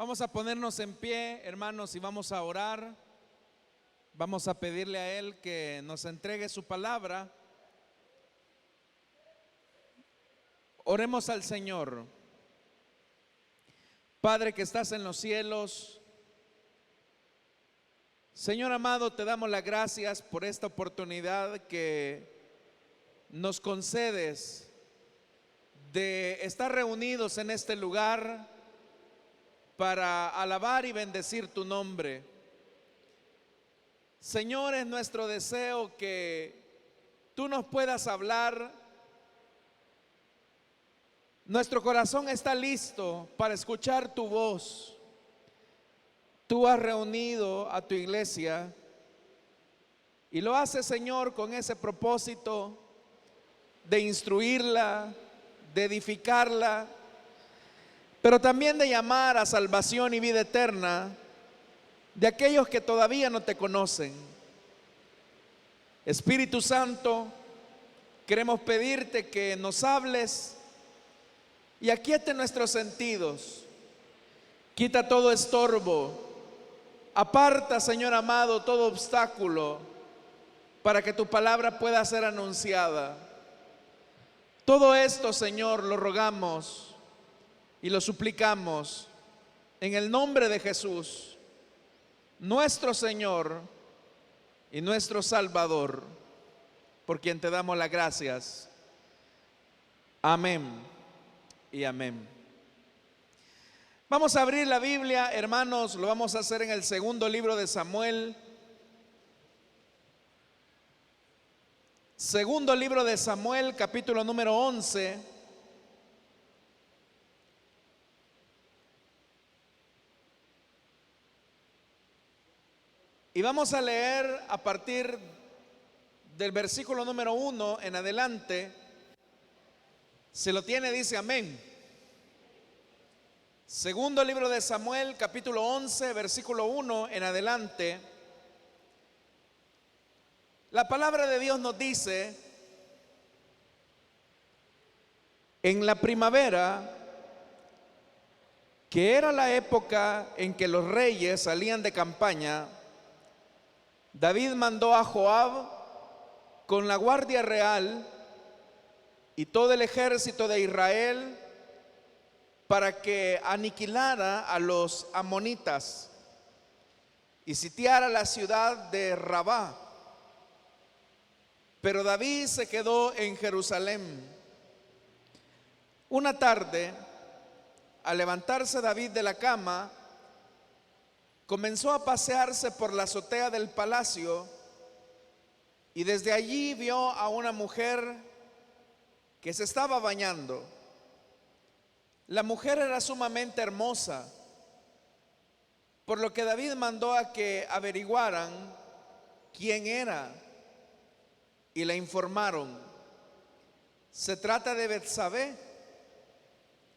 Vamos a ponernos en pie, hermanos, y vamos a orar. Vamos a pedirle a Él que nos entregue su palabra. Oremos al Señor. Padre que estás en los cielos, Señor amado, te damos las gracias por esta oportunidad que nos concedes de estar reunidos en este lugar para alabar y bendecir tu nombre. Señor, es nuestro deseo que tú nos puedas hablar. Nuestro corazón está listo para escuchar tu voz. Tú has reunido a tu iglesia y lo haces, Señor, con ese propósito de instruirla, de edificarla, pero también de llamar a salvación y vida eterna de aquellos que todavía no te conocen. Espíritu Santo, queremos pedirte que nos hables y aquiete nuestros sentidos. Quita todo estorbo. Aparta, Señor amado, todo obstáculo para que tu palabra pueda ser anunciada. Todo esto, Señor, lo rogamos y lo suplicamos en el nombre de Jesús, nuestro Señor y nuestro Salvador, por quien te damos las gracias. Amén y amén. Vamos a abrir la Biblia, hermanos, lo vamos a hacer en el segundo libro de Samuel. Segundo libro de Samuel, capítulo número 11. Y vamos a leer a partir del versículo número 1 en adelante. Si lo tiene, dice amén. Segundo libro de Samuel, capítulo 11, versículo 1 en adelante. La palabra de Dios nos dice: en la primavera, que era la época en que los reyes salían de campaña, David mandó a Joab con la guardia real y todo el ejército de Israel para que aniquilara a los amonitas y sitiara la ciudad de Rabá. Pero David se quedó en Jerusalén. Una tarde, al levantarse David de la cama, comenzó a pasearse por la azotea del palacio y desde allí vio a una mujer que se estaba bañando. La mujer era sumamente hermosa, por lo que David mandó a que averiguaran quién era y le informaron: se trata de Betsabé,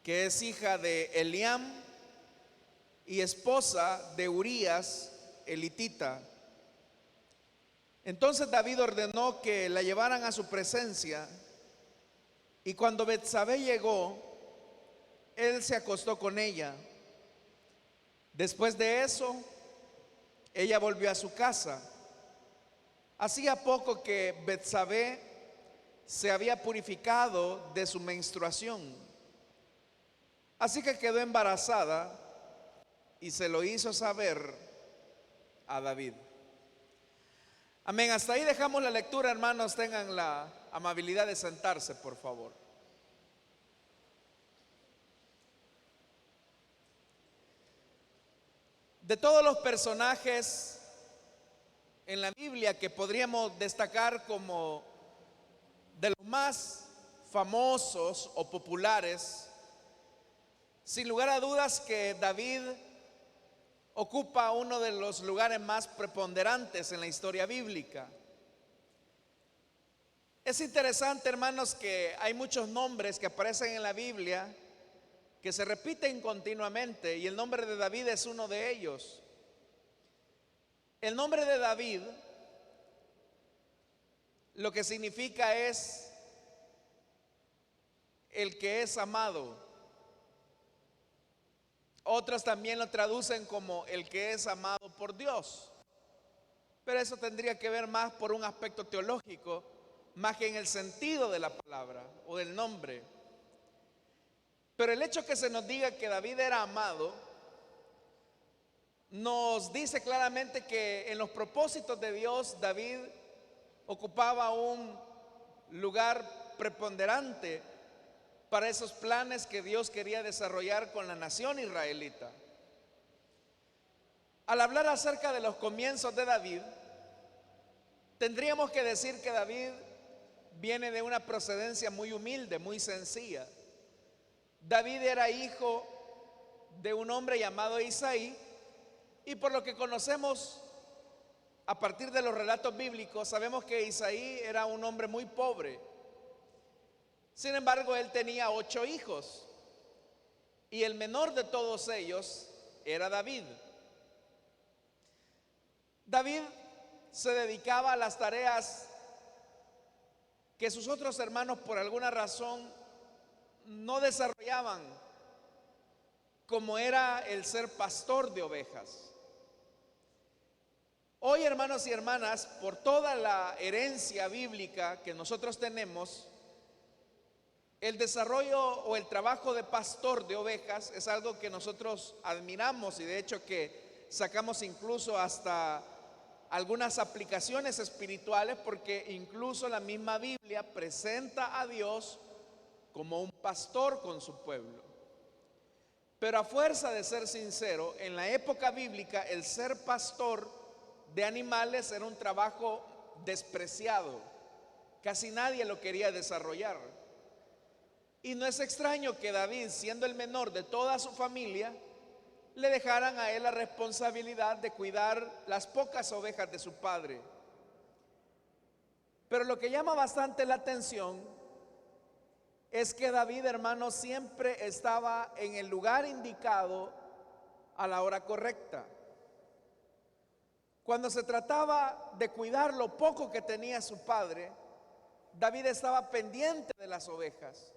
que es hija de Eliam y esposa de Urías el hitita. Entonces David ordenó que la llevaran a su presencia, y cuando Betsabé llegó, él se acostó con ella. Después de eso, ella volvió a su casa. Hacía poco que Betsabé se había purificado de su menstruación, así que quedó embarazada y se lo hizo saber a David. Amén. Hasta ahí dejamos la lectura, hermanos. Tengan la amabilidad de sentarse, por favor. De todos los personajes en la Biblia que podríamos destacar como de los más famosos o populares, sin lugar a dudas que David ocupa uno de los lugares más preponderantes en la historia bíblica. Es interesante, hermanos, que hay muchos nombres que aparecen en la Biblia que se repiten continuamente, y el nombre de David es uno de ellos. El nombre de David lo que significa es el que es amado. Otros también lo traducen como el que es amado por Dios. Pero eso tendría que ver más por un aspecto teológico, más que en el sentido de la palabra o del nombre. Pero el hecho que se nos diga que David era amado, nos dice claramente que en los propósitos de Dios, David ocupaba un lugar preponderante para esos planes que Dios quería desarrollar con la nación israelita. Al hablar acerca de los comienzos de David, tendríamos que decir que David viene de una procedencia muy humilde, muy sencilla. David era hijo de un hombre llamado Isaí, y por lo que conocemos a partir de los relatos bíblicos, sabemos que Isaí era un hombre muy pobre. Sin embargo, él tenía 8 hijos, y el menor de todos ellos era David. David se dedicaba a las tareas que sus otros hermanos por alguna razón no desarrollaban, como era el ser pastor de ovejas. Hoy, hermanos y hermanas, por toda la herencia bíblica que nosotros tenemos, el desarrollo o el trabajo de pastor de ovejas es algo que nosotros admiramos, y de hecho que sacamos incluso hasta algunas aplicaciones espirituales, porque incluso la misma Biblia presenta a Dios como un pastor con su pueblo. Pero a fuerza de ser sincero, en la época bíblica el ser pastor de animales era un trabajo despreciado. Casi nadie lo quería desarrollar. Y no es extraño que David, siendo el menor de toda su familia, le dejaran a él la responsabilidad de cuidar las pocas ovejas de su padre. Pero lo que llama bastante la atención es que David, hermano, siempre estaba en el lugar indicado a la hora correcta. Cuando se trataba de cuidar lo poco que tenía su padre, David estaba pendiente de las ovejas.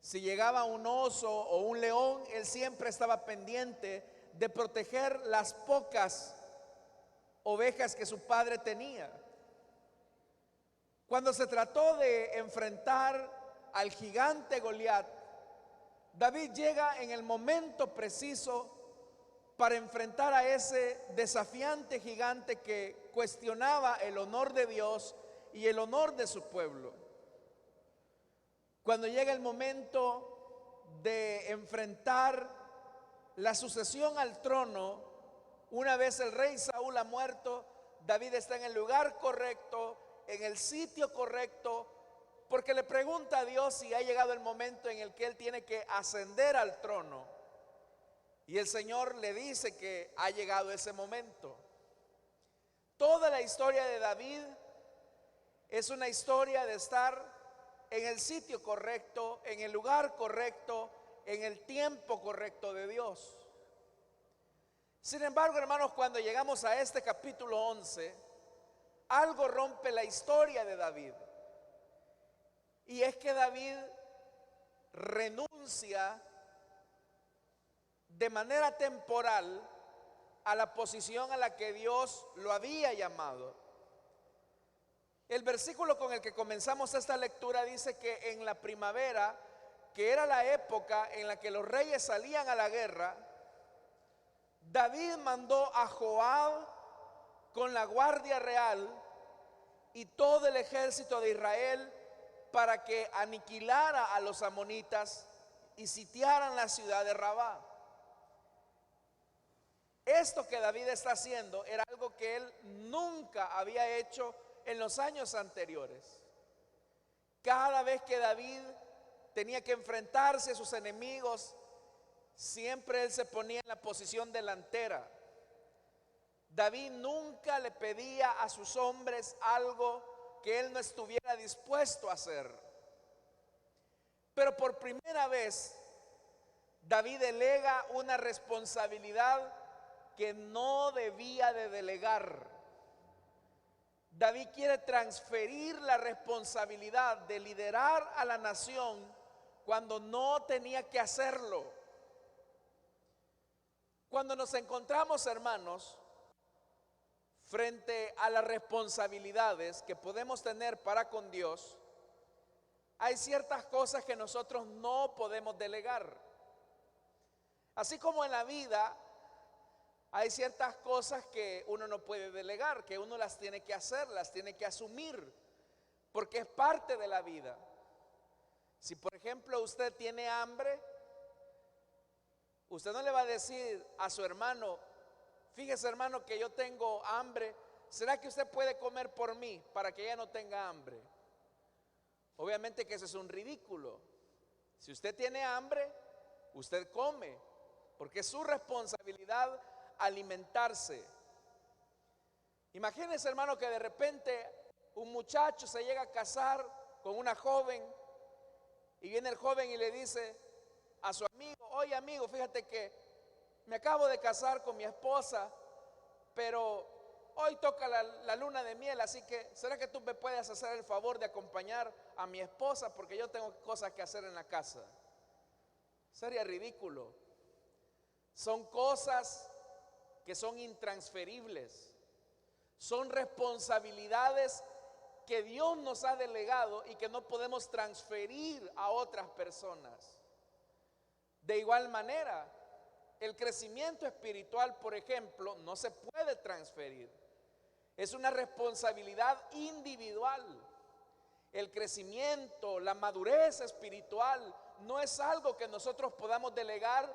Si llegaba un oso o un león, él siempre estaba pendiente de proteger las pocas ovejas que su padre tenía. Cuando se trató de enfrentar al gigante Goliat, David llega en el momento preciso para enfrentar a ese desafiante gigante que cuestionaba el honor de Dios y el honor de su pueblo. Cuando llega el momento de enfrentar la sucesión al trono, una vez el rey Saúl ha muerto, David está en el lugar correcto, en el sitio correcto, porque le pregunta a Dios si ha llegado el momento en el que él tiene que ascender al trono. Y el Señor le dice que ha llegado ese momento. Toda la historia de David es una historia de estar en el sitio correcto, en el lugar correcto, en el tiempo correcto de Dios. Sin embargo, hermanos, cuando llegamos a este capítulo 11, algo rompe la historia de David. Y es que David renuncia de manera temporal a la posición a la que Dios lo había llamado. El versículo con el que comenzamos esta lectura dice que en la primavera, que era la época en la que los reyes salían a la guerra, David mandó a Joab con la guardia real y todo el ejército de Israel para que aniquilara a los amonitas y sitiaran la ciudad de Rabá. Esto que David está haciendo era algo que él nunca había hecho en los años anteriores. Cada vez que David tenía que enfrentarse a sus enemigos, siempre él se ponía en la posición delantera. David nunca le pedía a sus hombres algo que él no estuviera dispuesto a hacer. Pero por primera vez, David delega una responsabilidad que no debía de delegar. David quiere transferir la responsabilidad de liderar a la nación cuando no tenía que hacerlo. Cuando nos encontramos, hermanos, frente a las responsabilidades que podemos tener para con Dios, hay ciertas cosas que nosotros no podemos delegar. Así como en la vida hay ciertas cosas que uno no puede delegar, que uno las tiene que hacer, las tiene que asumir, porque es parte de la vida. Si por ejemplo usted tiene hambre, usted no le va a decir a su hermano: fíjese, hermano, que yo tengo hambre, ¿será que usted puede comer por mí para que ella no tenga hambre? Obviamente que eso es un ridículo. Si usted tiene hambre, usted come, porque es su responsabilidad alimentarse. Imagínese, hermano, que de repente un muchacho se llega a casar con una joven y viene el joven y le dice a su amigo: oye, amigo, fíjate que me acabo de casar con mi esposa, pero hoy toca la luna de miel, así que ¿será que tú me puedes hacer el favor de acompañar a mi esposa? Porque yo tengo cosas que hacer en la casa. Sería ridículo. Son cosas que son intransferibles. Son responsabilidades que Dios nos ha delegado y que no podemos transferir a otras personas. De igual manera, el crecimiento espiritual, por ejemplo, no se puede transferir. Es una responsabilidad individual. El crecimiento, la madurez espiritual no es algo que nosotros podamos delegar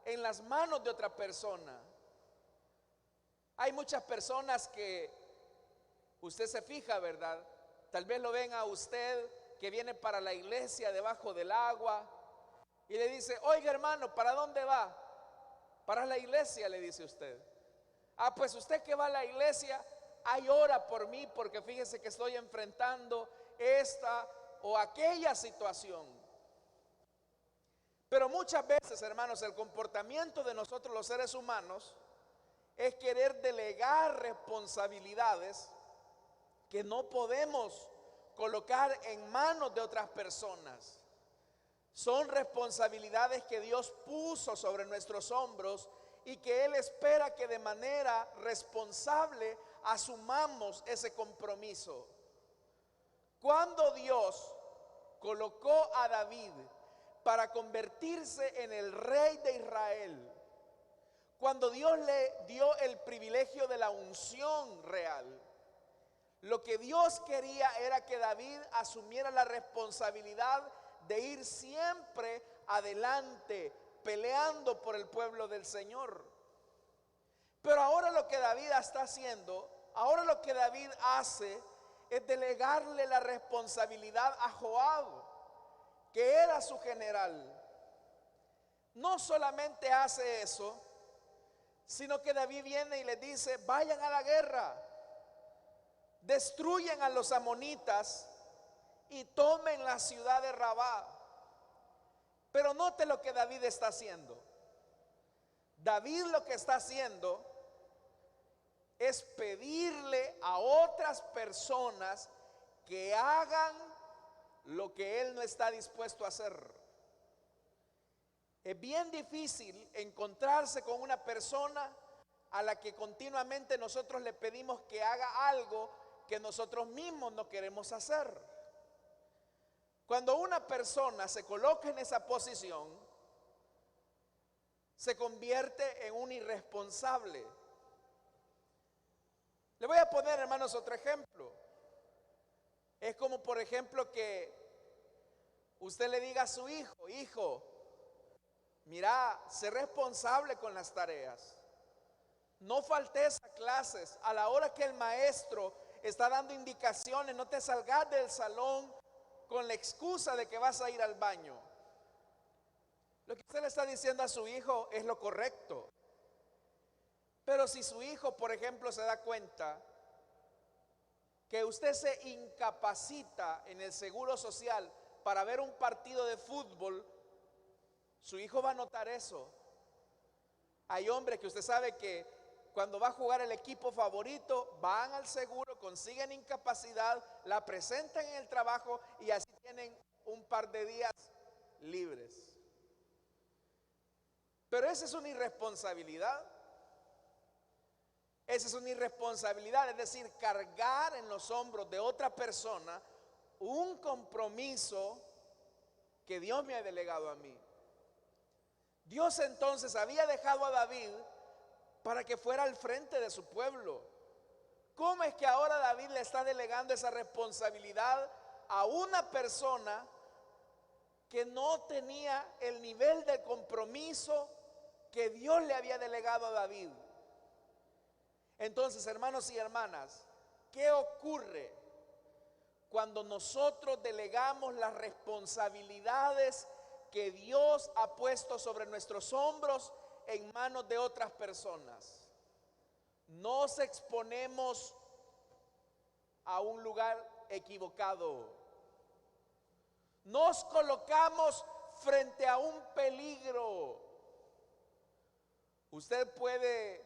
en las manos de otra persona. Hay muchas personas que usted se fija, ¿verdad? Tal vez lo ven a usted que viene para la iglesia debajo del agua y le dice: oiga, hermano, ¿para dónde va? Para la iglesia, le dice usted. Ah, pues usted que va a la iglesia, ay, ora por mí, porque fíjese que estoy enfrentando esta o aquella situación. Pero muchas veces, hermanos, el comportamiento de nosotros los seres humanos es querer delegar responsabilidades que no podemos colocar en manos de otras personas. Son responsabilidades que Dios puso sobre nuestros hombros y que Él espera que de manera responsable asumamos ese compromiso. Cuando Dios colocó a David para convertirse en el rey de Israel, cuando Dios le dio el privilegio de la unción real, lo que Dios quería era que David asumiera la responsabilidad de ir siempre adelante, peleando por el pueblo del Señor. Pero ahora lo que David está haciendo, ahora lo que David hace es delegarle la responsabilidad a Joab, que era su general. No solamente hace eso, sino que David viene y le dice: vayan a la guerra, destruyen a los amonitas y tomen la ciudad de Rabá. Pero note lo que David está haciendo. David lo que está haciendo es pedirle a otras personas que hagan lo que él no está dispuesto a hacer. Es bien difícil encontrarse con una persona a la que continuamente nosotros le pedimos que haga algo que nosotros mismos no queremos hacer. Cuando una persona se coloca en esa posición, se convierte en un irresponsable. Le voy a poner, hermanos, otro ejemplo. Es como, por ejemplo, que usted le diga a su hijo: hijo, mira, sé responsable con las tareas. No faltes a clases. A la hora que el maestro está dando indicaciones, no te salgas del salón con la excusa de que vas a ir al baño. Lo que usted le está diciendo a su hijo es lo correcto. Pero si su hijo, por ejemplo, se da cuenta que usted se incapacita en el seguro social para ver un partido de fútbol, su hijo va a notar eso. Hay hombres que usted sabe que cuando va a jugar el equipo favorito, van al seguro, consiguen incapacidad, la presentan en el trabajo y así tienen un par de días libres. Pero esa es una irresponsabilidad. Esa es una irresponsabilidad, es decir, cargar en los hombros de otra persona un compromiso que Dios me ha delegado a mí. Dios entonces había dejado a David para que fuera al frente de su pueblo. ¿Cómo es que ahora David le está delegando esa responsabilidad a una persona que no tenía el nivel de compromiso que Dios le había delegado a David? Entonces, hermanos y hermanas, ¿qué ocurre cuando nosotros delegamos las responsabilidades que Dios ha puesto sobre nuestros hombros en manos de otras personas? Nos exponemos a un lugar equivocado. Nos colocamos frente a un peligro. Usted puede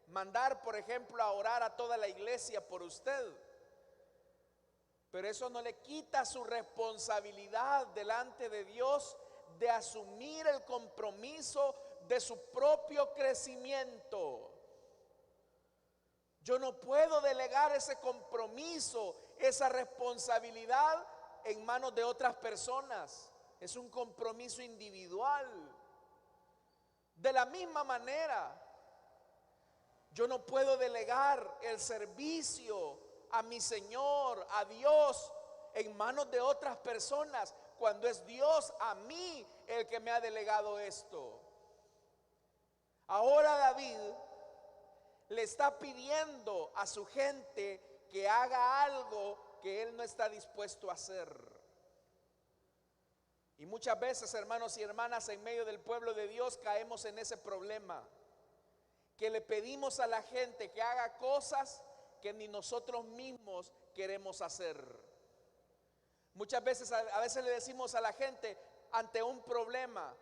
mandar, por ejemplo, a orar a toda la iglesia por usted, pero eso no le quita su responsabilidad delante de Dios de asumir el compromiso de su propio crecimiento. Yo no puedo delegar ese compromiso, esa responsabilidad en manos de otras personas. Es un compromiso individual. De la misma manera, yo no puedo delegar el servicio a mi Señor, a Dios, en manos de otras personas, cuando es Dios a mí el que me ha delegado esto. Ahora David le está pidiendo a su gente que haga algo que él no está dispuesto a hacer. Y muchas veces, hermanos y hermanas, en medio del pueblo de Dios caemos en ese problema, que le pedimos a la gente que haga cosas que ni nosotros mismos queremos hacer. Muchas veces, a veces le decimos a la gente ante un problema: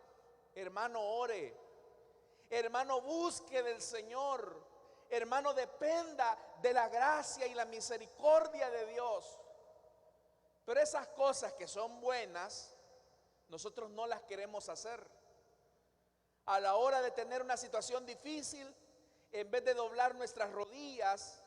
hermano, ore, hermano, busque del Señor, hermano, dependa de la gracia y la misericordia de Dios. Pero esas cosas que son buenas, nosotros no las queremos hacer. A la hora de tener una situación difícil, en vez de doblar nuestras rodillas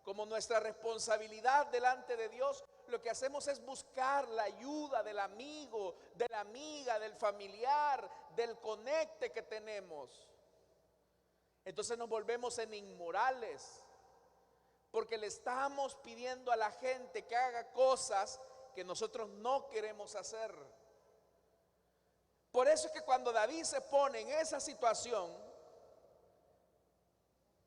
como nuestra responsabilidad delante de Dios, lo que hacemos es buscar la ayuda del amigo, de la amiga, del familiar, del conecte que tenemos. Entonces nos volvemos en inmorales, porque le estamos pidiendo a la gente que haga cosas que nosotros no queremos hacer. Por eso es que cuando David se pone en esa situación,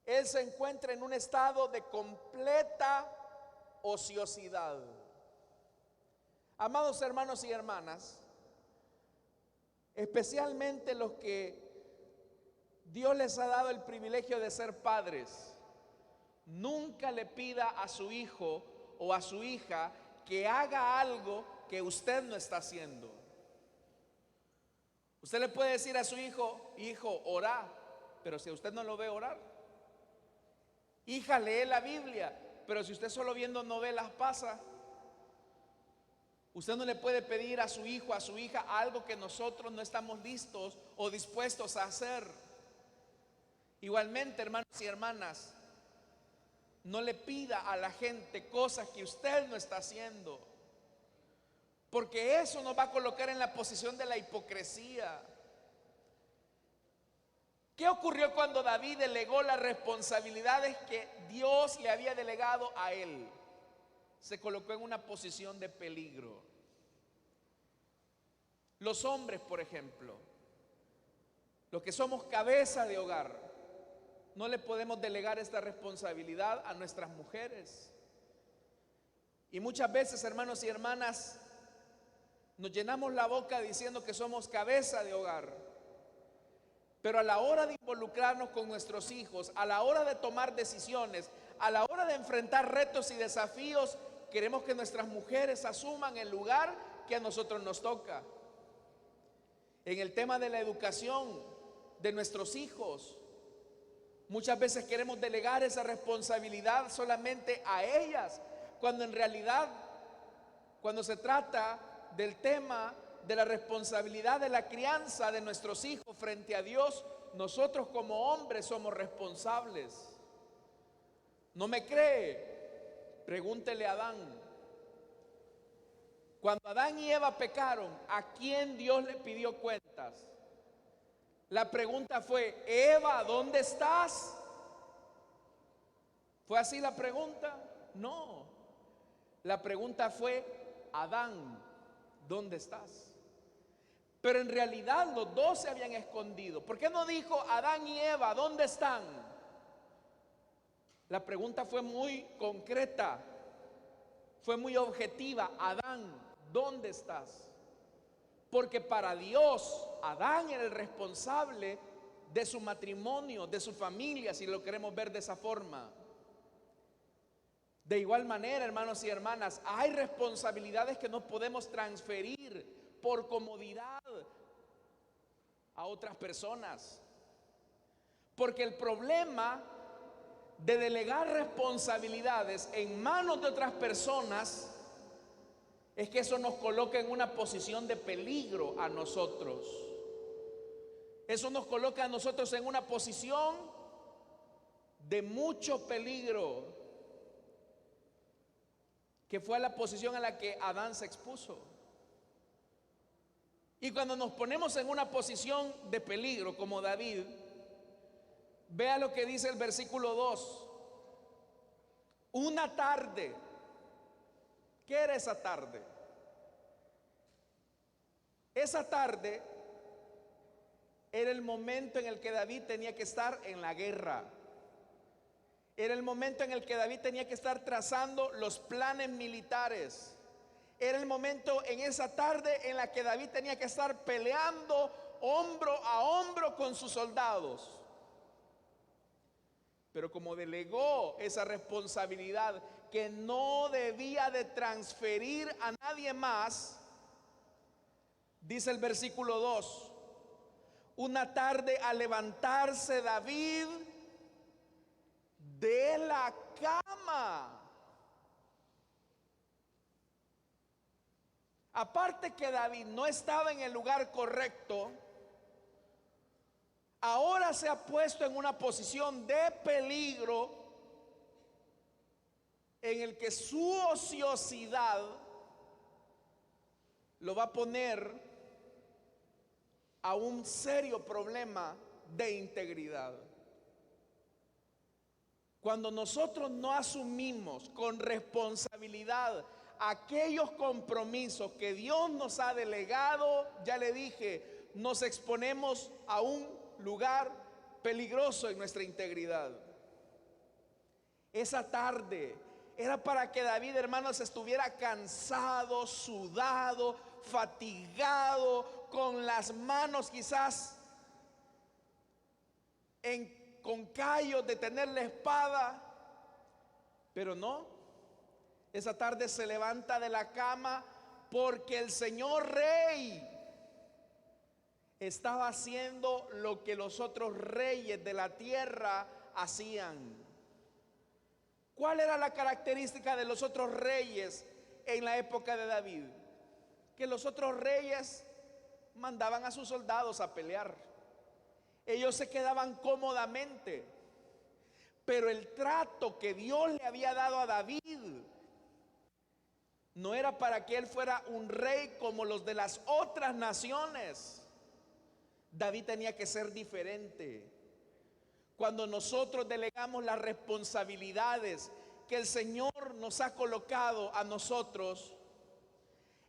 él se encuentra en un estado de completa ociosidad. Amados hermanos y hermanas, especialmente los que Dios les ha dado el privilegio de ser padres, nunca le pida a su hijo o a su hija que haga algo que usted no está haciendo. Usted le puede decir a su hijo: hijo, ora, pero si usted no lo ve orar. Hija, lee la Biblia, pero si usted solo viendo novelas pasa. Usted no le puede pedir a su hijo, a su hija, algo que nosotros no estamos listos o dispuestos a hacer. Igualmente, hermanos y hermanas, no le pida a la gente cosas que usted no está haciendo, porque eso nos va a colocar en la posición de la hipocresía. ¿Qué ocurrió cuando David delegó las responsabilidades que Dios le había delegado a él? Se colocó en una posición de peligro. Los hombres, por ejemplo, los que somos cabeza de hogar, no le podemos delegar esta responsabilidad a nuestras mujeres. Y muchas veces, hermanos y hermanas, nos llenamos la boca diciendo que somos cabeza de hogar, pero a la hora de involucrarnos con nuestros hijos, a la hora de tomar decisiones, a la hora de enfrentar retos y desafíos, queremos que nuestras mujeres asuman el lugar que a nosotros nos toca. En el tema de la educación de nuestros hijos, muchas veces queremos delegar esa responsabilidad solamente a ellas, cuando en realidad, cuando se trata del tema de la responsabilidad de la crianza de nuestros hijos frente a Dios, nosotros como hombres somos responsables. ¿No me cree? Pregúntele a Adán. Cuando Adán y Eva pecaron, ¿a quién Dios le pidió cuentas? La pregunta fue: Eva, ¿dónde estás? ¿Fue así la pregunta? No. La pregunta fue: Adán, ¿dónde estás? Pero en realidad los dos se habían escondido. ¿Por qué no dijo Adán y Eva, ¿dónde están? La pregunta fue muy concreta, fue muy objetiva. Adán, ¿dónde estás? Porque para Dios, Adán era el responsable de su matrimonio, de su familia, si lo queremos ver de esa forma. De igual manera, hermanos y hermanas, hay responsabilidades que no podemos transferir por comodidad a otras personas. Porque el problema de delegar responsabilidades en manos de otras personas es que eso nos coloca en una posición de peligro a nosotros. Eso nos coloca a nosotros en una posición de mucho peligro, que fue la posición a la que Adán se expuso. Y cuando nos ponemos en una posición de peligro como David, vea lo que dice el versículo 2. Una tarde. ¿Qué era esa tarde? Esa tarde era el momento en el que David tenía que estar en la guerra. Era el momento en el que David tenía que estar trazando los planes militares. Era el momento en esa tarde en la que David tenía que estar peleando hombro a hombro con sus soldados. Pero como delegó esa responsabilidad que no debía de transferir a nadie más, dice el versículo 2: una tarde, al levantarse David de la cama. Aparte que David no estaba en el lugar correcto, ahora se ha puesto en una posición de peligro en el que su ociosidad lo va a poner a un serio problema de integridad. Cuando nosotros no asumimos con responsabilidad aquellos compromisos que Dios nos ha delegado, ya le dije, nos exponemos a un lugar peligroso en nuestra integridad. Esa tarde era para que David, hermanos, estuviera cansado, sudado, fatigado, con las manos quizás con callos de tener la espada. Pero no, esa tarde se levanta de la cama porque el Señor Rey estaba haciendo lo que los otros reyes de la tierra hacían. ¿Cuál era la característica de los otros reyes en la época de David? Que los otros reyes mandaban a sus soldados a pelear. Ellos se quedaban cómodamente. Pero el trato que Dios le había dado a David no era para que él fuera un rey como los de las otras naciones. David tenía que ser diferente. Cuando nosotros delegamos las responsabilidades que el Señor nos ha colocado a nosotros,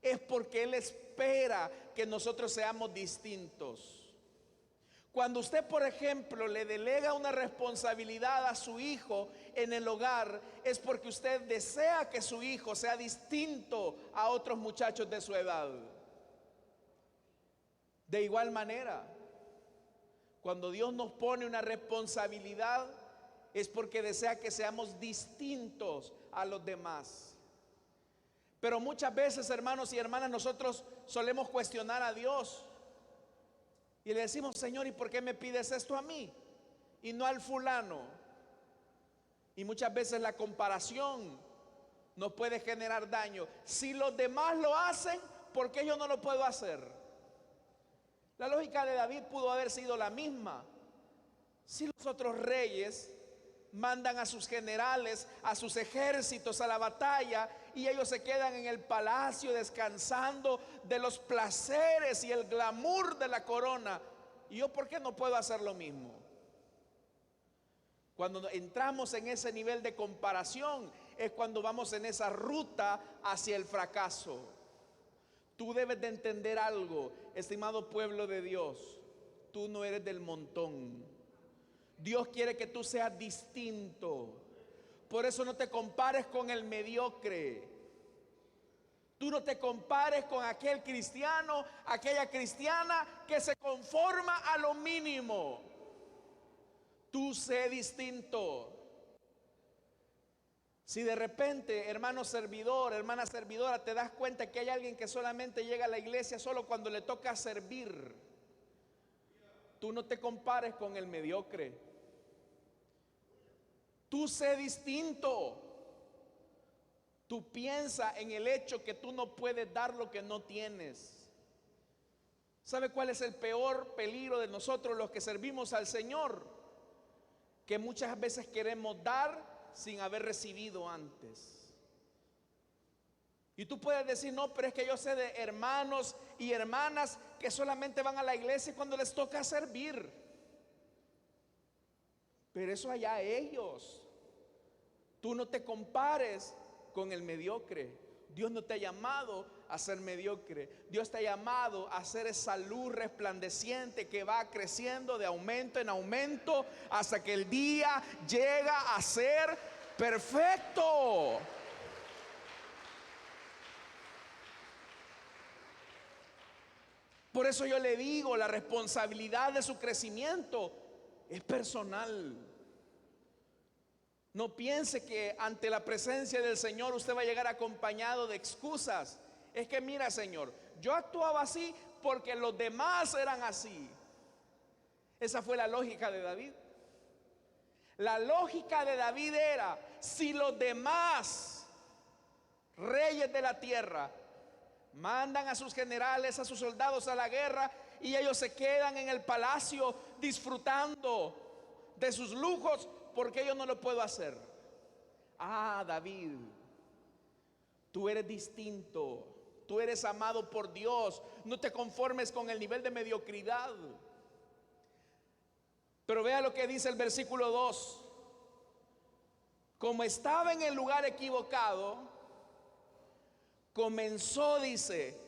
es porque Él espera que nosotros seamos distintos. Cuando usted, por ejemplo, le delega una responsabilidad a su hijo en el hogar, es porque usted desea que su hijo sea distinto a otros muchachos de su edad. De igual manera, cuando Dios nos pone una responsabilidad, es porque desea que seamos distintos a los demás. Pero muchas veces, hermanos y hermanas, nosotros solemos cuestionar a Dios y le decimos: Señor, ¿y por qué me pides esto a mí y no al fulano? Y muchas veces la comparación nos puede generar daño. Si los demás lo hacen, ¿por qué yo no lo puedo hacer? La lógica de David pudo haber sido la misma. Si los otros reyes mandan a sus generales, a sus ejércitos a la batalla, y ellos se quedan en el palacio descansando de los placeres y el glamour de la corona, ¿y yo por qué no puedo hacer lo mismo? Cuando entramos en ese nivel de comparación es cuando vamos en esa ruta hacia el fracaso. Tú debes de entender algo, estimado pueblo de Dios. Tú no eres del montón. Dios quiere que tú seas distinto. Por eso no te compares con el mediocre. Tú no te compares con aquel cristiano, aquella cristiana que se conforma a lo mínimo. Tú sé distinto. Si de repente, hermano servidor, hermana servidora, te das cuenta que hay alguien que solamente llega a la iglesia solo cuando le toca servir, tú no te compares con el mediocre. Tú sé distinto. Tú piensa en el hecho que tú no puedes dar lo que no tienes. ¿Sabe cuál es el peor peligro de nosotros los que servimos al Señor? Que muchas veces queremos dar sin haber recibido antes. Y tú puedes decir, no, pero es que yo sé de hermanos y hermanas que solamente van a la iglesia cuando les toca servir. Pero eso allá ellos. Tú no te compares con el mediocre. Dios no te ha llamado a ser mediocre. Dios te ha llamado a ser esa luz resplandeciente que va creciendo de aumento en aumento hasta que el día llega a ser perfecto. Por eso yo le digo, la responsabilidad de su crecimiento es personal. No piense que ante la presencia del Señor usted va a llegar acompañado de excusas. Es que mira, Señor, yo actuaba así porque los demás eran así. Esa fue la lógica de David. La lógica de David era, si los demás reyes de la tierra mandan a sus generales, a sus soldados a la guerra, y ellos se quedan en el palacio disfrutando de sus lujos, ¿por qué yo no lo puedo hacer? Ah, David, tú eres distinto, tú eres amado por Dios, no te conformes con el nivel de mediocridad. Pero vea lo que dice el versículo 2. Como estaba en el lugar equivocado, comenzó, dice,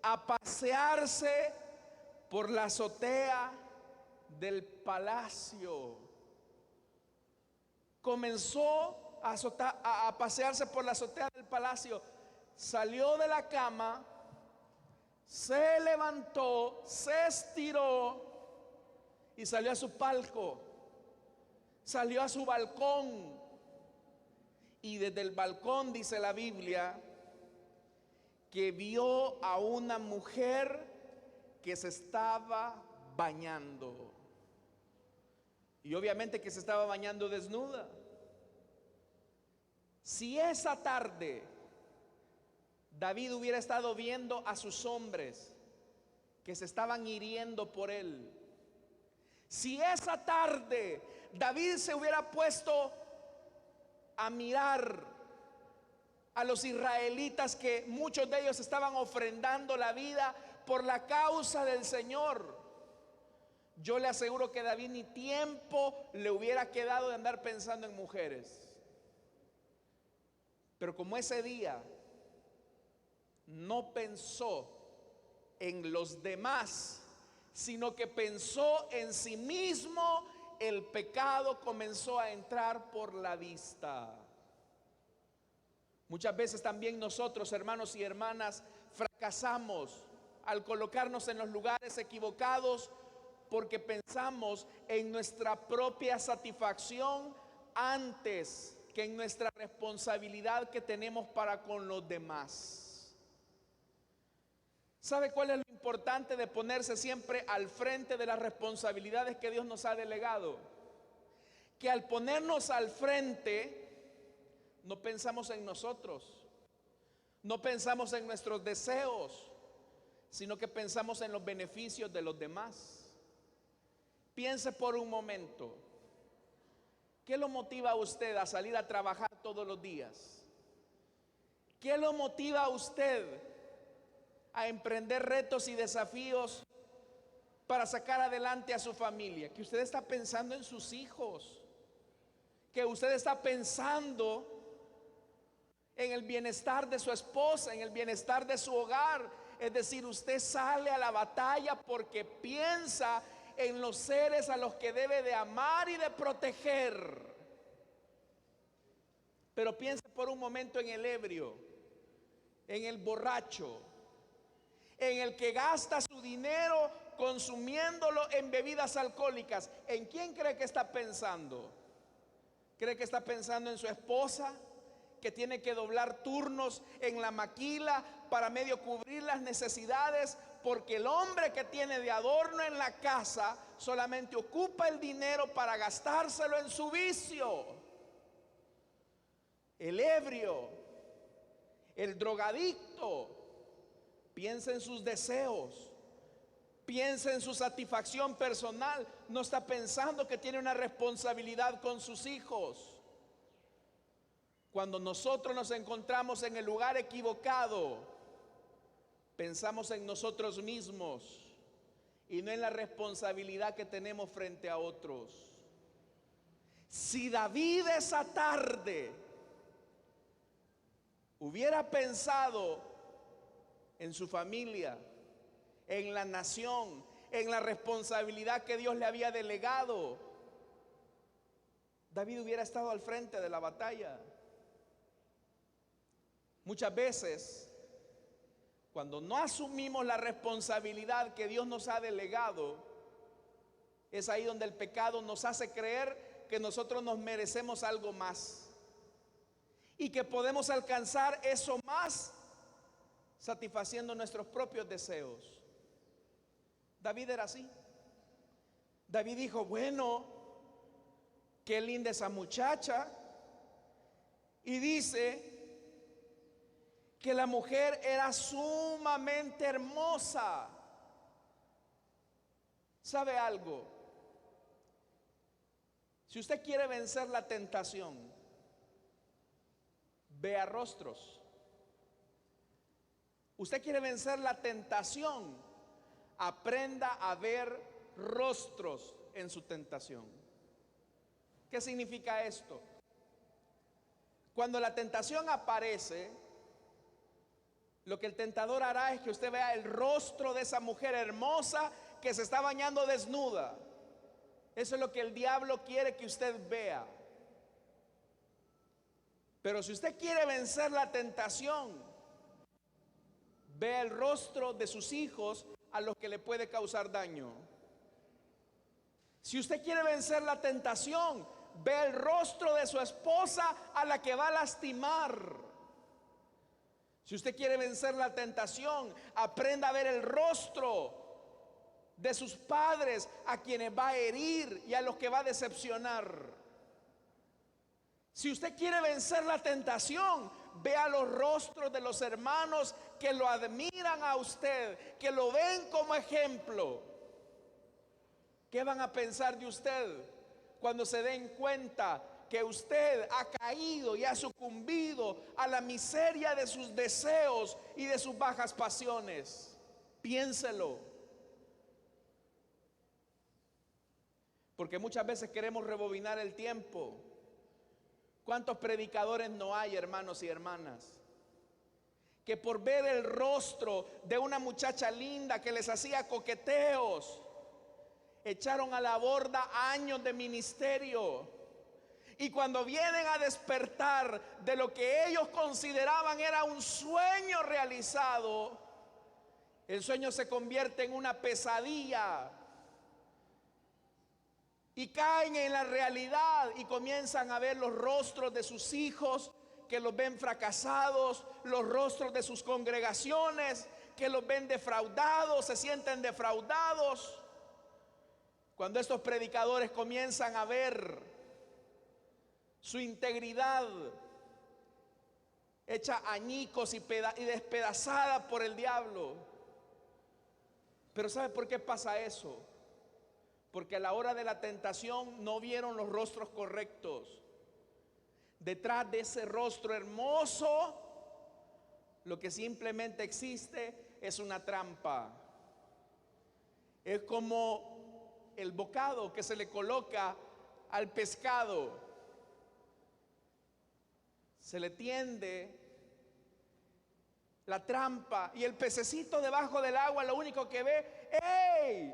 a pasearse por la azotea del palacio. Comenzó a pasearse por la azotea del palacio. Salió de la cama, se levantó, se estiró y salió a su palco, salió a su balcón. Y desde el balcón dice la Biblia que vio a una mujer que se estaba bañando. Y obviamente que se estaba bañando desnuda. Si esa tarde David hubiera estado viendo a sus hombres que se estaban hiriendo por él, si esa tarde David se hubiera puesto a mirar a los israelitas, que muchos de ellos estaban ofrendando la vida por la causa del Señor, yo le aseguro que David ni tiempo le hubiera quedado de andar pensando en mujeres. Pero como ese día no pensó en los demás, sino que pensó en sí mismo, el pecado comenzó a entrar por la vista. Muchas veces también nosotros, hermanos y hermanas, fracasamos al colocarnos en los lugares equivocados porque pensamos en nuestra propia satisfacción antes que en nuestra responsabilidad que tenemos para con los demás. ¿Sabe cuál es lo importante de ponerse siempre al frente de las responsabilidades que Dios nos ha delegado? Que al ponernos al frente no pensamos en nosotros, no pensamos en nuestros deseos, sino que pensamos en los beneficios de los demás. Piense por un momento, ¿qué lo motiva a usted a salir a trabajar todos los días? ¿Qué lo motiva a usted a emprender retos y desafíos para sacar adelante a su familia? Que usted está pensando en sus hijos, que usted está pensando en el bienestar de su esposa, en el bienestar de su hogar. Es decir, usted sale a la batalla porque piensa en los seres a los que debe de amar y de proteger. Pero piense por un momento en el ebrio, en el borracho, en el que gasta su dinero consumiéndolo en bebidas alcohólicas. ¿En quién cree que está pensando? ¿Cree que está pensando en su esposa, que tiene que doblar turnos en la maquila para medio cubrir las necesidades, porque el hombre que tiene de adorno en la casa solamente ocupa el dinero para gastárselo en su vicio? El ebrio, el drogadicto, piensa en sus deseos, piensa en su satisfacción personal, no está pensando que tiene una responsabilidad con sus hijos. Cuando nosotros nos encontramos en el lugar equivocado, pensamos en nosotros mismos y no en la responsabilidad que tenemos frente a otros. Si David esa tarde hubiera pensado en su familia, en la nación, en la responsabilidad que Dios le había delegado, David hubiera estado al frente de la batalla. Muchas veces, cuando no asumimos la responsabilidad que Dios nos ha delegado, es ahí donde el pecado nos hace creer que nosotros nos merecemos algo más y que podemos alcanzar eso más satisfaciendo nuestros propios deseos. David era así. David dijo, bueno, qué linda esa muchacha. Y dice que la mujer era sumamente hermosa. ¿Sabe algo? Si usted quiere vencer la tentación, vea rostros. Usted quiere vencer la tentación, aprenda a ver rostros en su tentación. ¿Qué significa esto? Cuando la tentación aparece, lo que el tentador hará es que usted vea el rostro de esa mujer hermosa que se está bañando desnuda. Eso es lo que el diablo quiere que usted vea. Pero si usted quiere vencer la tentación, vea el rostro de sus hijos a los que le puede causar daño. Si usted quiere vencer la tentación, vea el rostro de su esposa a la que va a lastimar. Si usted quiere vencer la tentación, aprenda a ver el rostro de sus padres a quienes va a herir y a los que va a decepcionar. Si usted quiere vencer la tentación, vea los rostros de los hermanos que lo admiran a usted, que lo ven como ejemplo. ¿Qué van a pensar de usted cuando se den cuenta que usted ha caído y ha sucumbido a la miseria de sus deseos y de sus bajas pasiones? Piénselo. Porque muchas veces queremos rebobinar el tiempo. ¿Cuántos predicadores no hay, hermanos y hermanas, que por ver el rostro de una muchacha linda que les hacía coqueteos, echaron a la borda años de ministerio? Y cuando vienen a despertar de lo que ellos consideraban era un sueño realizado, el sueño se convierte en una pesadilla. Y caen en la realidad y comienzan a ver los rostros de sus hijos que los ven fracasados, los rostros de sus congregaciones que los ven defraudados, se sienten defraudados. Cuando estos predicadores comienzan a ver su integridad hecha añicos y despedazada por el diablo, Pero ¿sabe por qué pasa eso? Porque a la hora de la tentación no vieron los rostros correctos. Detrás de ese rostro hermoso, lo que simplemente existe es una trampa. Es como el bocado que se le coloca al pescado. Se le tiende la trampa y el pececito debajo del agua lo único que ve, ¡hey!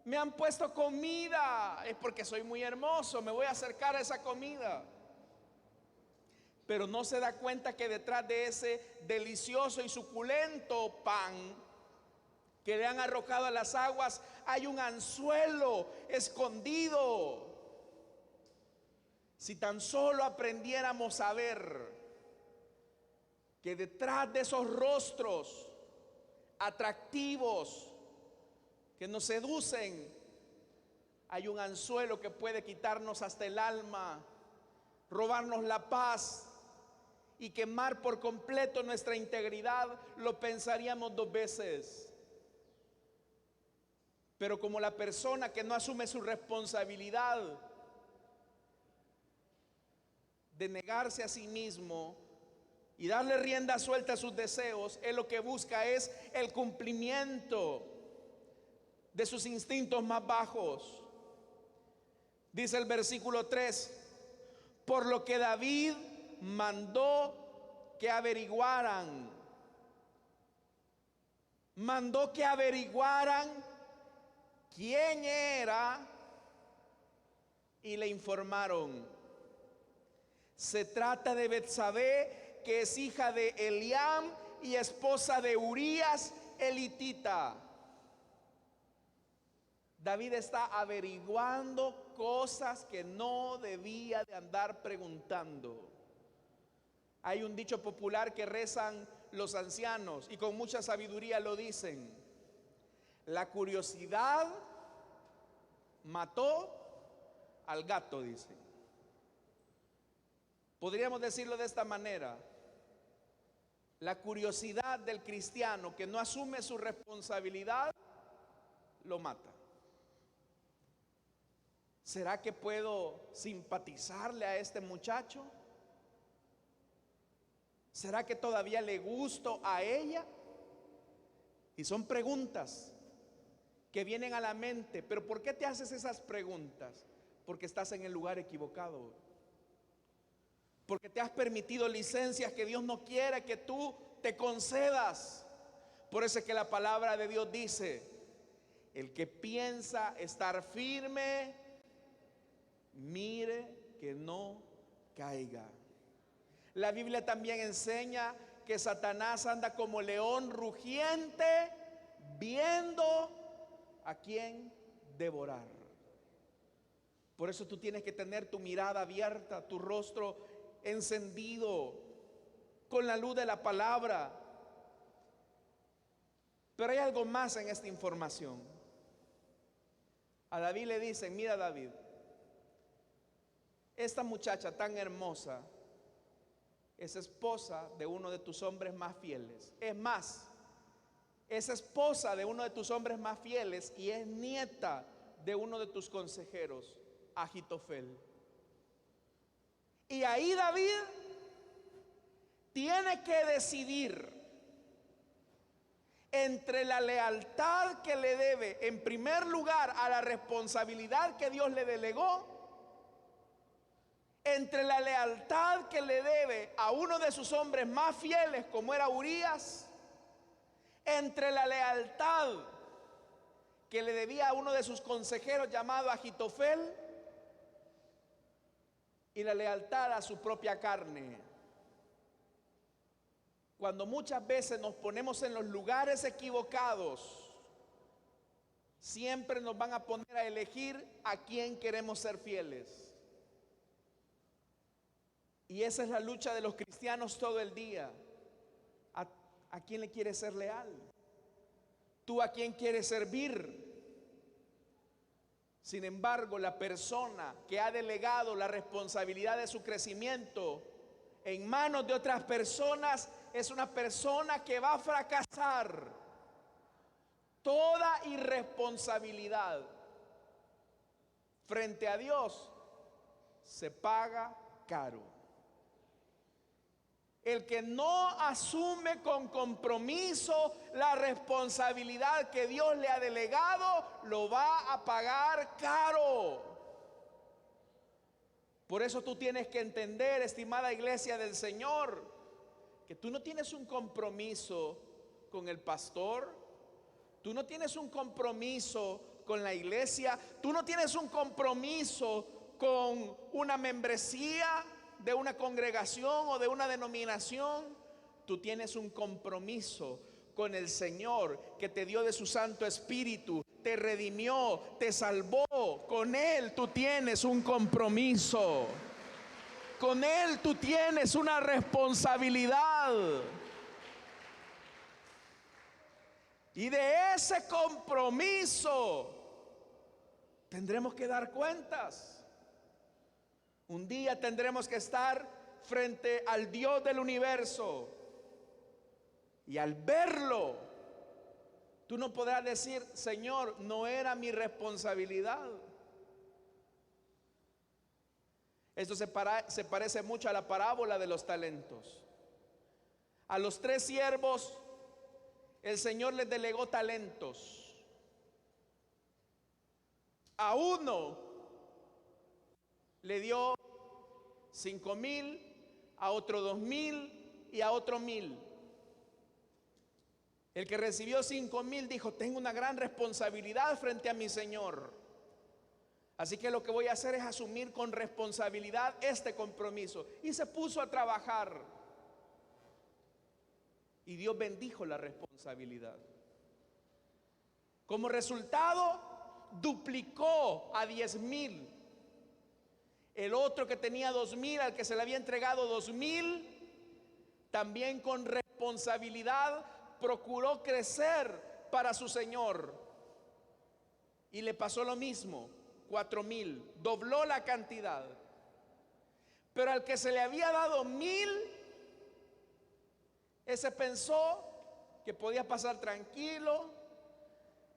Me han puesto comida, es porque soy muy hermoso, me voy a acercar a esa comida. Pero no se da cuenta que detrás de ese delicioso y suculento pan que le han arrojado a las aguas hay un anzuelo escondido. Si tan solo aprendiéramos a ver que detrás de esos rostros atractivos que nos seducen hay un anzuelo que puede quitarnos hasta el alma, robarnos la paz y quemar por completo nuestra integridad, lo pensaríamos dos veces. Pero como la persona que no asume su responsabilidad de negarse a sí mismo y darle rienda suelta a sus deseos, él lo que busca es el cumplimiento de sus instintos más bajos. Dice el versículo 3, por lo que David mandó que averiguaran quién era y le informaron. Se trata de Betsabé, que es hija de Eliam y esposa de Urías elitita. David está averiguando cosas que no debía de andar preguntando. Hay un dicho popular que rezan los ancianos y con mucha sabiduría lo dicen: la curiosidad mató al gato, dicen. Podríamos decirlo de esta manera: la curiosidad del cristiano que no asume su responsabilidad lo mata. ¿Será que puedo simpatizarle a este muchacho? ¿Será que todavía le gusto a ella? Y son preguntas que vienen a la mente. Pero ¿por qué te haces esas preguntas? Porque estás en el lugar equivocado. Porque te has permitido licencias que Dios no quiere que tú te concedas. Por eso es que la palabra de Dios dice: el que piensa estar firme, mire que no caiga. La Biblia también enseña que Satanás anda como león rugiente, viendo a quién devorar. Por eso tú tienes que tener tu mirada abierta, tu rostro encendido con la luz de la palabra. Pero hay algo más en esta información. A David le dicen: mira, David, esta muchacha tan hermosa es esposa de uno de tus hombres más fieles. Es más, es esposa de uno de tus hombres más fieles y es nieta de uno de tus consejeros, Ahitofel. Y ahí David tiene que decidir entre la lealtad que le debe en primer lugar a la responsabilidad que Dios le delegó, entre la lealtad que le debe a uno de sus hombres más fieles como era Urías, entre la lealtad que le debía a uno de sus consejeros llamado Ahitofel y la lealtad a su propia carne. Cuando muchas veces nos ponemos en los lugares equivocados, siempre nos van a poner a elegir a quién queremos ser fieles. Y esa es la lucha de los cristianos todo el día. ¿A quién le quieres ser leal? ¿Tú a quién quieres servir? Sin embargo, la persona que ha delegado la responsabilidad de su crecimiento en manos de otras personas es una persona que va a fracasar. Toda irresponsabilidad frente a Dios se paga caro. El que no asume con compromiso la responsabilidad que Dios le ha delegado, lo va a pagar caro. Por eso tú tienes que entender, estimada iglesia del Señor, que tú no tienes un compromiso con el pastor, tú no tienes un compromiso con la iglesia, tú no tienes un compromiso con una membresía de una congregación o de una denominación. Tú tienes un compromiso con el Señor, que te dio de su Santo Espíritu, te redimió, te salvó. Con Él tú tienes un compromiso. Con Él tú tienes una responsabilidad. Y de ese compromiso tendremos que dar cuentas. Un día tendremos que estar frente al Dios del universo. Y al verlo, tú no podrás decir: Señor, no era mi responsabilidad. Esto se parece mucho a la parábola de los talentos. A los 3 siervos, el Señor les delegó talentos. A uno le dio 5,000, a otro 2,000 y a otro 1,000. El que recibió 5,000 dijo: tengo una gran responsabilidad frente a mi Señor, así que lo que voy a hacer es asumir con responsabilidad este compromiso. Y se puso a trabajar. Y Dios bendijo la responsabilidad. Como resultado, duplicó a 10,000. El otro, que tenía 2,000, al que se le había entregado 2,000, también con responsabilidad procuró crecer para su Señor. Y le pasó lo mismo, 4,000, dobló la cantidad. Pero al que se le había dado 1,000, ese pensó que podía pasar tranquilo,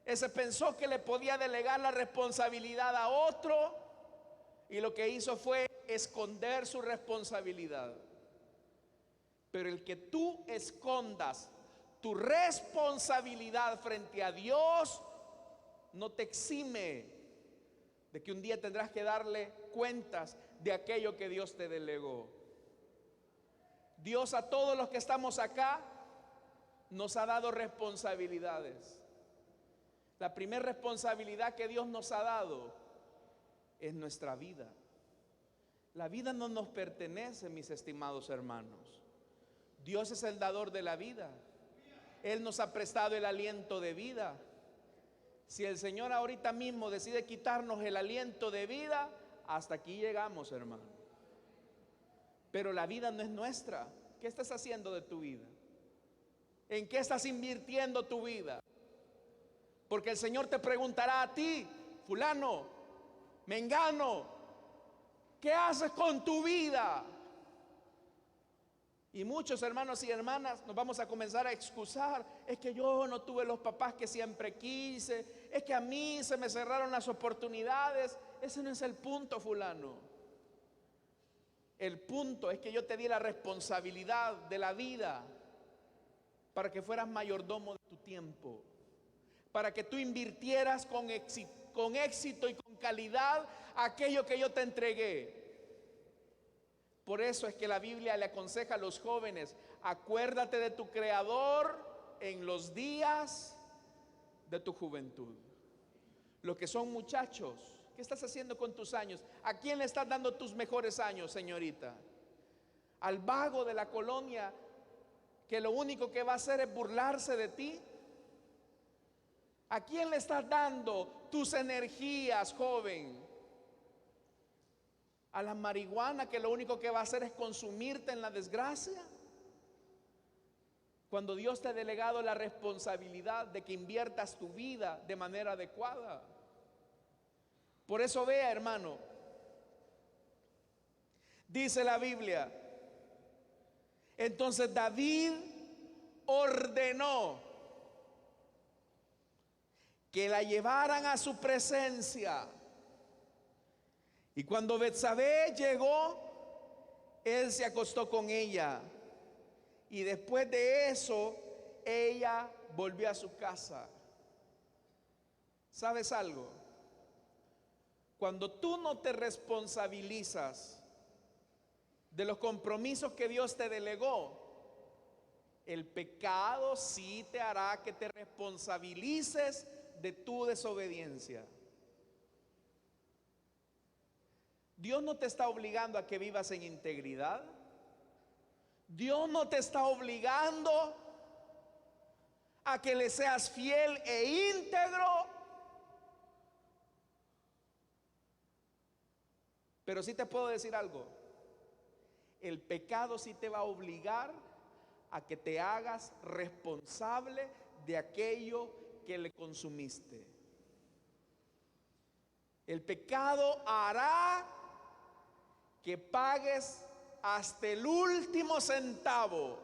ese pensó que le podía delegar la responsabilidad a otro, y lo que hizo fue esconder su responsabilidad. Pero el que tú escondas tu responsabilidad frente a Dios no te exime de que un día tendrás que darle cuentas de aquello que Dios te delegó. Dios, a todos los que estamos acá, nos ha dado responsabilidades. La primera responsabilidad que Dios nos ha dado es nuestra vida. La vida no nos pertenece, mis estimados hermanos. Dios es el dador de la vida. Él nos ha prestado el aliento de vida. Si el Señor ahorita mismo decide quitarnos el aliento de vida, hasta aquí llegamos, hermano. Pero la vida no es nuestra. ¿Qué estás haciendo de tu vida? ¿En qué estás invirtiendo tu vida? Porque el Señor te preguntará a ti: fulano, mengano, ¿qué haces con tu vida? Y muchos hermanos y hermanas nos vamos a comenzar a excusar: es que yo no tuve los papás que siempre quise, es que a mí se me cerraron las oportunidades. Ese no es el punto, fulano. El punto es que yo te di la responsabilidad de la vida para que fueras mayordomo de tu tiempo, para que tú invirtieras con éxito y con calidad aquello que yo te entregué. Por eso es que la Biblia le aconseja a los jóvenes: acuérdate de tu Creador en los días de tu juventud. Los que son muchachos, ¿qué estás haciendo con tus años? ¿A quién le estás dando tus mejores años, señorita? ¿Al vago de la colonia, que lo único que va a hacer es burlarse de ti? ¿A quién le estás dando tus energías, joven? ¿A la marihuana, que lo único que va a hacer es consumirte en la desgracia? Cuando Dios te ha delegado la responsabilidad de que inviertas tu vida de manera adecuada. Por eso vea, hermano, dice la Biblia: entonces David ordenó que la llevaran a su presencia. Y cuando Betsabé llegó, él se acostó con ella. Y después de eso, ella volvió a su casa. ¿Sabes algo? Cuando tú no te responsabilizas de los compromisos que Dios te delegó, el pecado sí te hará que te responsabilices de tu desobediencia. Dios no te está obligando a que vivas en integridad. Dios no te está obligando a que le seas fiel e íntegro. Pero sí te puedo decir algo. El pecado sí te va a obligar a que te hagas responsable de aquello que le consumiste. El pecado hará que pagues hasta el último centavo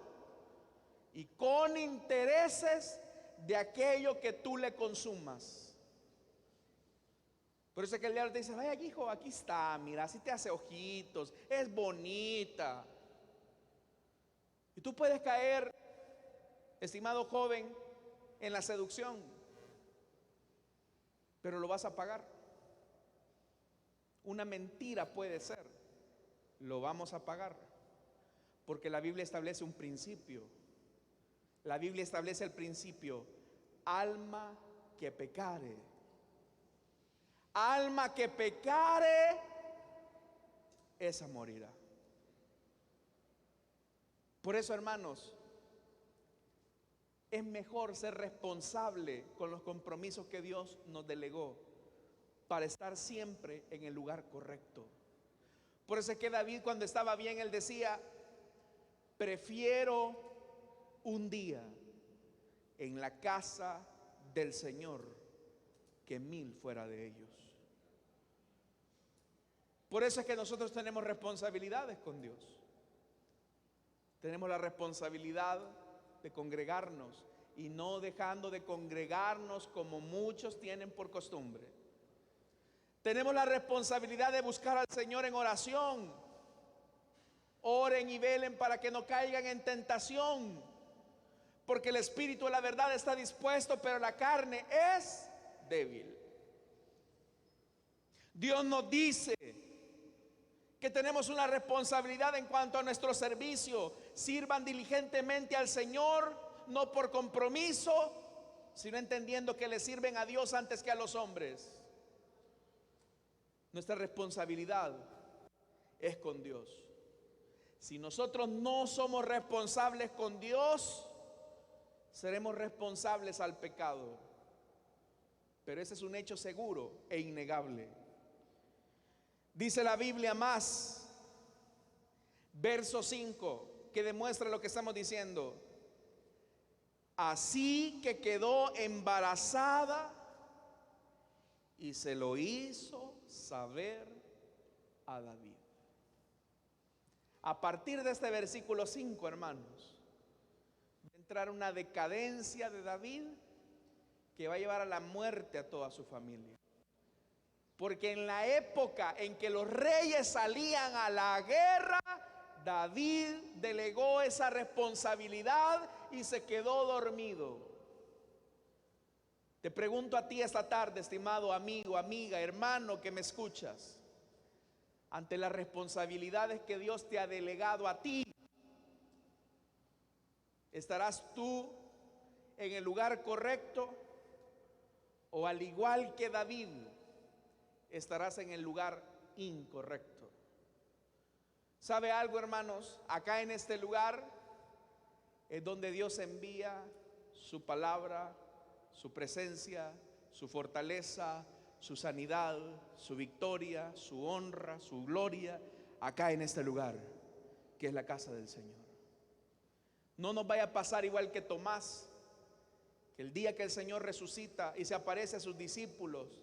y con intereses de aquello que tú le consumas. Por eso es que el diablo te dice: vaya hijo, aquí está, mira, así te hace ojitos, es bonita. Y tú puedes caer, estimado joven, en la seducción, pero lo vas a pagar. Una mentira puede ser, lo vamos a pagar, porque la Biblia establece un principio. La Biblia establece el principio: alma que pecare, alma que pecare, esa morirá. Por eso, hermanos, es mejor ser responsable con los compromisos que Dios nos delegó para estar siempre en el lugar correcto. Por eso es que David, cuando estaba bien, él decía: prefiero un día en la casa del Señor que 1000 fuera de ellos. Por eso es que nosotros tenemos responsabilidades con Dios. Tenemos la responsabilidad de congregarnos y no dejando de congregarnos como muchos tienen por costumbre. Tenemos la responsabilidad de buscar al Señor en oración. Oren y velen para que no caigan en tentación, porque el espíritu de la verdad está dispuesto, pero la carne es débil. Dios nos dice que tenemos una responsabilidad en cuanto a nuestro servicio. Sirvan diligentemente al Señor, no por compromiso, sino entendiendo que le sirven a Dios antes que a los hombres. Nuestra responsabilidad es con Dios. Si nosotros no somos responsables con Dios, seremos responsables al pecado. Pero ese es un hecho seguro e innegable. Dice la Biblia más, verso 5, que demuestra lo que estamos diciendo: así que quedó embarazada y se lo hizo saber a David. A partir de este versículo 5, hermanos, va a entrar una decadencia de David que va a llevar a la muerte a toda su familia. Porque en la época en que los reyes salían a la guerra, David delegó esa responsabilidad y se quedó dormido. Te pregunto a ti esta tarde, estimado amigo, amiga, hermano que me escuchas, ante las responsabilidades que Dios te ha delegado a ti, ¿estarás tú en el lugar correcto? O al igual que David, estarás en el lugar incorrecto. ¿Sabe algo, hermanos? Acá en este lugar es donde Dios envía su palabra, su presencia, su fortaleza, su sanidad, su victoria, su honra, su gloria, acá en este lugar, que es la casa del Señor. No nos vaya a pasar igual que Tomás, que el día que el Señor resucita y se aparece a sus discípulos,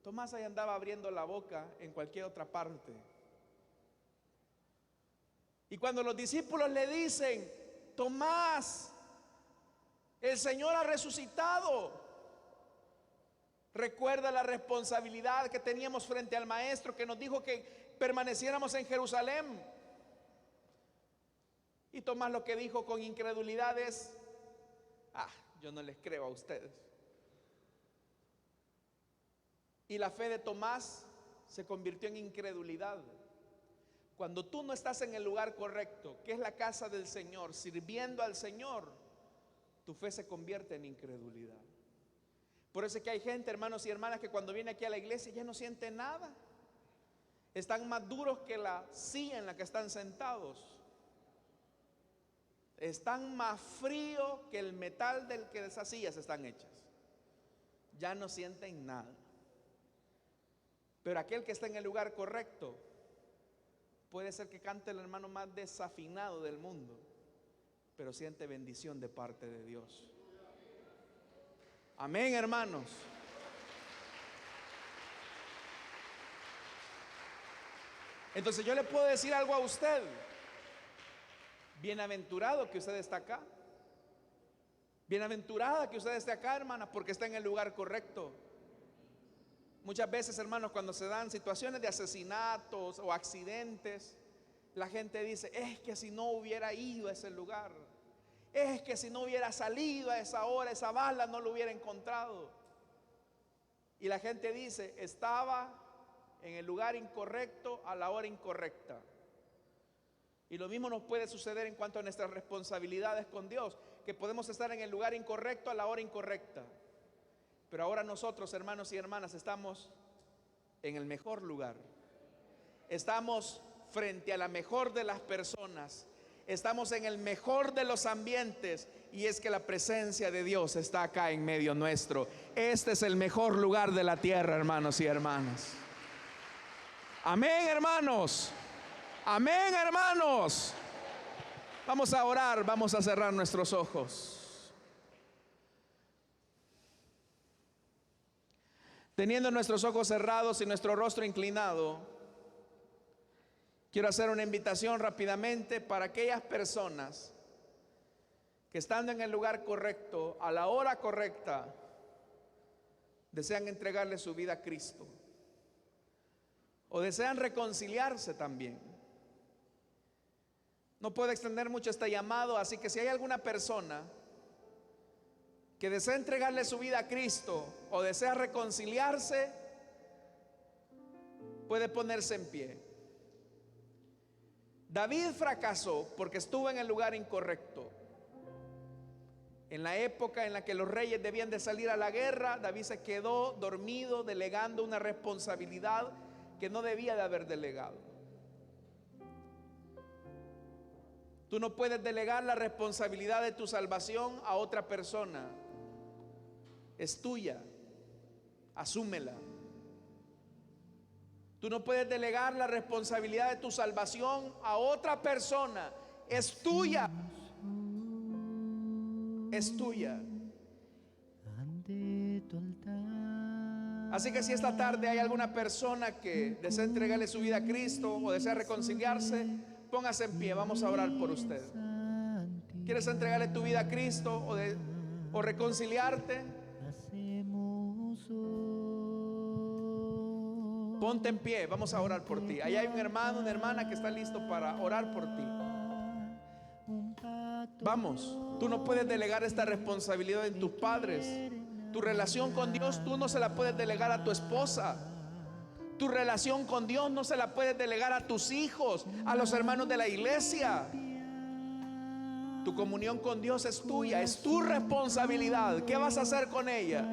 Tomás ahí andaba abriendo la boca en cualquier otra parte. Y cuando los discípulos le dicen: Tomás, el Señor ha resucitado, Recuerda la responsabilidad que teníamos frente al Maestro, que nos dijo que permaneciéramos en Jerusalén. Y Tomás lo que dijo con incredulidad es: yo no les creo a ustedes. Y la fe de Tomás se convirtió en incredulidad. Cuando tú no estás en el lugar correcto, que es la casa del Señor, sirviendo al Señor, tu fe se convierte en incredulidad. Por eso es que hay gente, hermanos y hermanas, que cuando viene aquí a la iglesia ya no siente nada. Están más duros que la silla en la que están sentados. Están más fríos que el metal del que esas sillas están hechas. Ya no sienten nada. Pero aquel que está en el lugar correcto, puede ser que cante el hermano más desafinado del mundo, pero siente bendición de parte de Dios. Amén, hermanos. Entonces yo le puedo decir algo a usted. Bienaventurado que usted está acá. Bienaventurada que usted esté acá, hermana, porque está en el lugar correcto. Muchas veces, hermanos, cuando se dan situaciones de asesinatos o accidentes, la gente dice: es que si no hubiera ido a ese lugar, es que si no hubiera salido a esa hora, esa bala no lo hubiera encontrado. Y la gente dice: estaba en el lugar incorrecto a la hora incorrecta. Y lo mismo nos puede suceder en cuanto a nuestras responsabilidades con Dios, que podemos estar en el lugar incorrecto a la hora incorrecta. Pero ahora nosotros, hermanos y hermanas, estamos en el mejor lugar. Estamos frente a la mejor de las personas. Estamos en el mejor de los ambientes, y es que la presencia de Dios está acá en medio nuestro. Este es el mejor lugar de la tierra, hermanos y hermanas. Amén, hermanos. Amén, hermanos. Vamos a orar, vamos a cerrar nuestros ojos. Teniendo nuestros ojos cerrados y nuestro rostro inclinado, quiero hacer una invitación rápidamente para aquellas personas que, estando en el lugar correcto, a la hora correcta, desean entregarle su vida a Cristo, o desean reconciliarse también. No puedo extender mucho este llamado, así que si hay alguna persona que desea entregarle su vida a Cristo o desea reconciliarse, puede ponerse en pie. David fracasó porque estuvo en el lugar incorrecto. En la época en la que los reyes debían de salir a la guerra, David se quedó dormido, delegando una responsabilidad que no debía de haber delegado. Tú no puedes delegar la responsabilidad de tu salvación a otra persona. Es tuya. Asúmela. Tú no puedes delegar la responsabilidad de tu salvación a otra persona. Es tuya. Es tuya. Así que si esta tarde hay alguna persona que desea entregarle su vida a Cristo o desea reconciliarse, póngase en pie, vamos a orar por usted. ¿Quieres entregarle tu vida a Cristo o reconciliarte? Ponte en pie, vamos a orar por ti. Ahí hay un hermano, una hermana que está listo para orar por ti. Vamos, tú no puedes delegar esta responsabilidad en tus padres. Tu relación con Dios tú no se la puedes delegar a tu esposa. Tu relación con Dios no se la puedes delegar a tus hijos, a los hermanos de la iglesia. Tu comunión con Dios es tuya, es tu responsabilidad. ¿Qué vas a hacer con ella?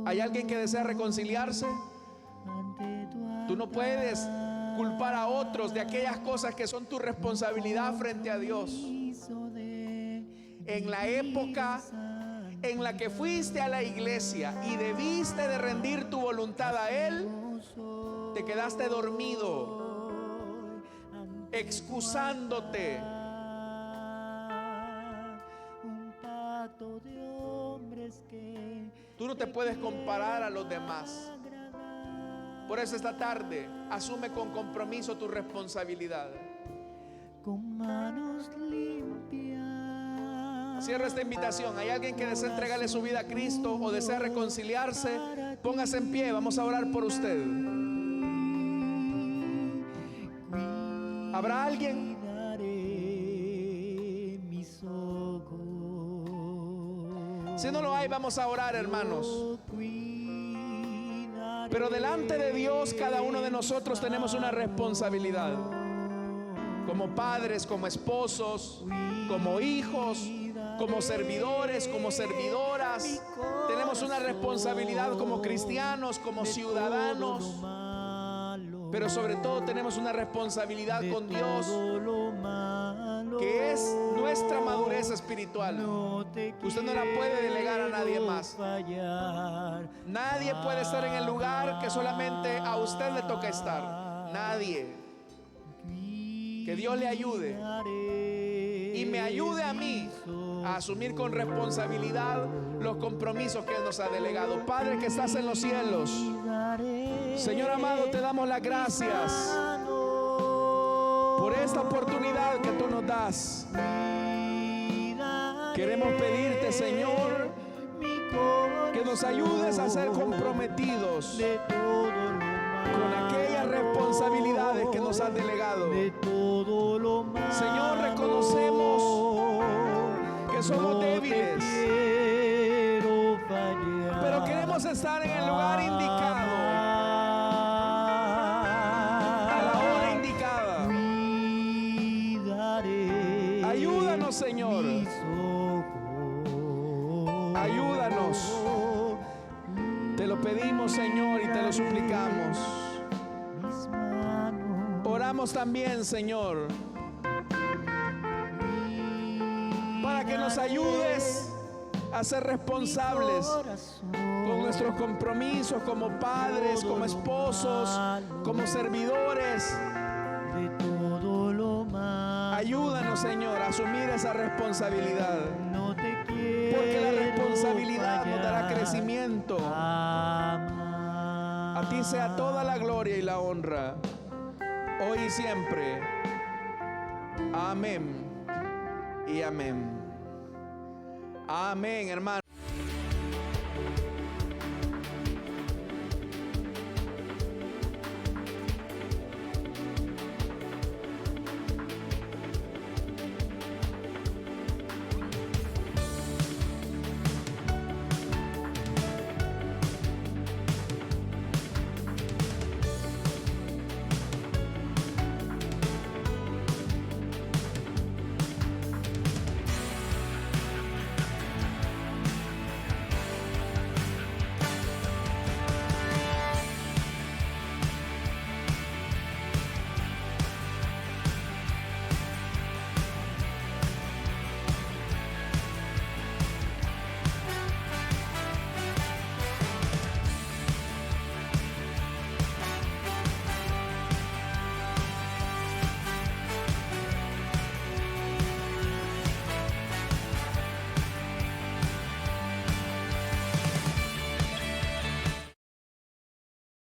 ¿Hay alguien que desea reconciliarse? Tú no puedes culpar a otros de aquellas cosas que son tu responsabilidad frente a Dios. En la época en la que fuiste a la iglesia y debiste de rendir tu voluntad a Él, te quedaste dormido, excusándote. Tú no te puedes comparar a los demás. Por eso esta tarde asume con compromiso tu responsabilidad. Con manos limpias Cierro esta invitación. ¿Hay alguien que desea entregarle su vida a Cristo o desea reconciliarse? Póngase en pie, vamos a orar por usted. ¿Habrá alguien? Si no lo hay, vamos a orar, hermanos. Pero delante de Dios, cada uno de nosotros tenemos una responsabilidad. Como padres, como esposos, como hijos, como servidores, como servidoras. Tenemos una responsabilidad como cristianos, como ciudadanos. Pero sobre todo tenemos una responsabilidad con Dios, que es nuestra madurez espiritual. Usted no la puede delegar a nadie más. Nadie puede estar en el lugar que solamente a usted le toca estar. Nadie. Que Dios le ayude y me ayude a mí a asumir con responsabilidad los compromisos que Él nos ha delegado. Padre que estás en los cielos, Señor amado, te damos las gracias por esta oportunidad que tú nos das. Queremos pedirte, Señor, que nos ayudes a ser comprometidos con aquellas responsabilidades que nos has delegado. Señor, reconocemos que somos débiles, pero queremos estar en el lugar indicado, a la hora indicada. Ayúdanos, Señor. Ayúdanos. Te lo pedimos, Señor, y te lo suplicamos. Oramos también, Señor, para que nos ayudes a ser responsables con nuestros compromisos como padres, como esposos, como servidores. Ayúdanos, Señor, a asumir esa responsabilidad, porque la responsabilidad nos dará crecimiento. A ti sea toda la gloria y la honra, hoy y siempre. Amén y amén. Amén, hermano.